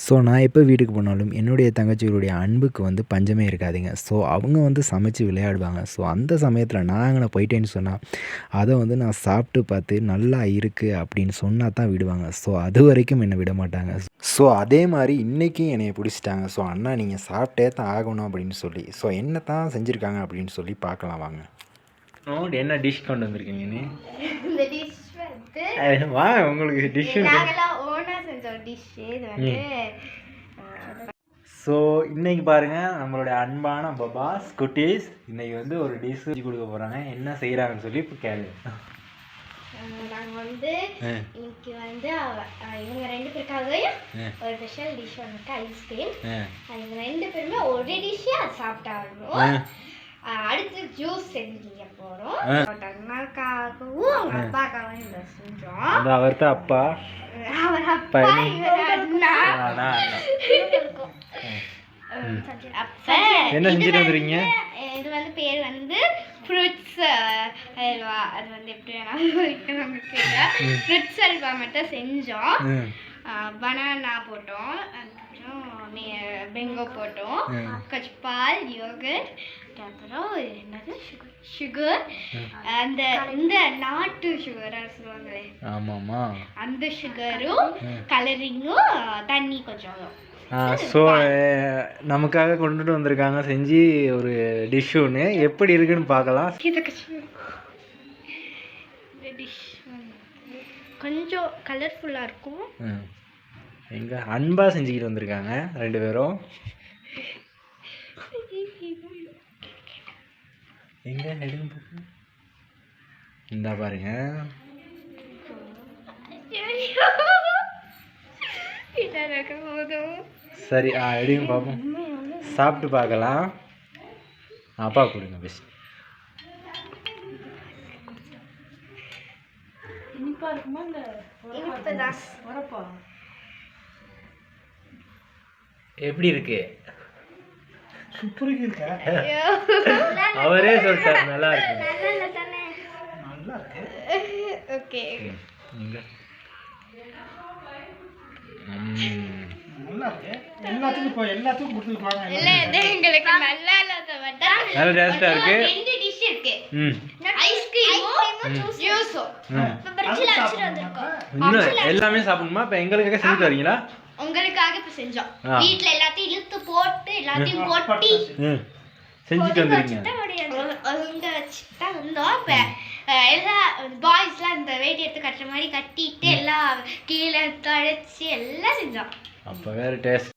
So நான் எப்போ வீட்டுக்கு போனாலும் என்னுடைய தங்கச்சிகளுடைய அன்புக்கு வந்து பஞ்சமே இருக்காதுங்க. ஸோ அவங்க வந்து சமைச்சு விளையாடுவாங்க. ஸோ அந்த சமயத்தில் நான் அங்கன போயிட்டேன்னு சொன்னால், அதை வந்து நான் சாப்பிட்டு பார்த்து நல்லா இருக்குது அப்படின்னு சொன்னா தான் விடுவாங்க. ஸோ அதுவரைக்கும் என்னை விட மாட்டாங்க. ஸோ அதே மாதிரி இன்றைக்கும் என்னைய பிடிச்சிட்டாங்க. ஸோ அண்ணா நீங்கள் சாப்பிட்டே தான் ஆகணும் அப்படின்னு சொல்லி. ஸோ என்ன தான் செஞ்சுருக்காங்க அப்படின்னு சொல்லி பார்க்கலாம் வாங்க. என்ன டிஷ் கொண்டு வந்திருக்கீங்க நீ? இந்த டிஷ் வந்து வா உங்களுக்கு டிஷ் நாங்கலாம் ஓனா செஞ்ச டிஷ் இது வந்து. ஸோ இன்றைக்கி பாருங்கள் நம்மளுடைய அன்பான பபாஸ் குட்டீஸ் இன்றைக்கி வந்து ஒரு டிஷ் செஞ்சு கொடுக்க போகிறாங்க. என்ன செய்கிறாங்கன்னு சொல்லி இப்போ கேளு. நாங்கள் வந்து இன்னைக்கு வந்து இவங்க 2 பேருக்காக ஒரு ஸ்பெஷல் டிஷ் வந்துருக்கு, ஐஸ்கிரீம். இவங்க 2 பேருமே ஒரே டிஷ்ஷே அது சாப்பிட்டாகணும். அடுத்து ஜூஸ் செஞ்சு போகிறோம். அண்ணாக்காகவும் அவங்க அப்பாக்காகவும் இதை செஞ்சோம். அவர்கிட்ட அப்பா அவர் அப்பா என்ன செஞ்சுட்டு வந்துறீங்க? இது வந்து பேர் வந்து ஃப்ரூட்ஸ் அல்வா. அது வந்து எப்படி வேணாலும் நமக்கு ஃப்ரூட்ஸ் அல்வா மட்டும் செஞ்சோம். பனானா போட்டோம், அதுக்கப்புறம் பெங்கோ போட்டோம், கொஞ்சம் பால், யோகர்ட், அப்புறம் என்னது சுகர், அந்த இந்த நாட்டு சுகராக சொல்லுவாங்களே ஆமாம்மா, அந்த சுகரும் கலரிங்கும் தண்ணி கொஞ்சம். ஸோ நமக்காக கொண்டுட்டு வந்திருக்காங்க செஞ்சு ஒரு டிஷ் ஒன்று. எப்படி இருக்குன்னு பார்க்கலாம். இந்த டிஷ் கொஞ்சம் கலர்ஃபுல்லாக இருக்கும். எங்க அன்பாக செஞ்சுக்கிட்டு வந்திருக்காங்க 2 பேரும். எங்க எடுங்க இந்த பாருங்க. சரி எடுங்க பார்ப்போம், சாப்பிட்டு பார்க்கலாம். அப்பா கொடுங்க பெஸ்ட். எப்படி இருக்கு? அவரே சொல்லிட்டார் நல்லா இருக்கு. ஓகே எல்லாத்துக்கும் கொடுத்துருப்பாங்க. இல்ல இது எங்களுக்கு நல்லா இல்லாத வட்டா நல்ல டேஸ்டா இருக்கு. 2 டிஷ் இருக்கு. ஐஸ்கிரீமும் ஜூஸும். பரிச்சில அடிச்சிட்டு வந்திருக்கோம். இன்னும் எல்லாமே சாப்பிடணுமா? இப்ப எங்களுக்காக செஞ்சு தரீங்களா? உங்களுக்காக இப்ப செஞ்சோம். வீட்ல எல்லாத்தையும் இழுத்து போட்டு எல்லாத்தையும் போட்டி செஞ்சுட்டு வந்திருக்கீங்க. அங்க வச்சுட்டா வந்தோம். இப்ப எல்லா பாய்ஸ்லாம் இந்த வேட்டி எடுத்து கட்டுற மாதிரி கட்டிட்டு எல்லாம் கீழே கழிச்சு எல்லாம் செஞ்சோம். அப்போ வேறு டேஸ்ட்.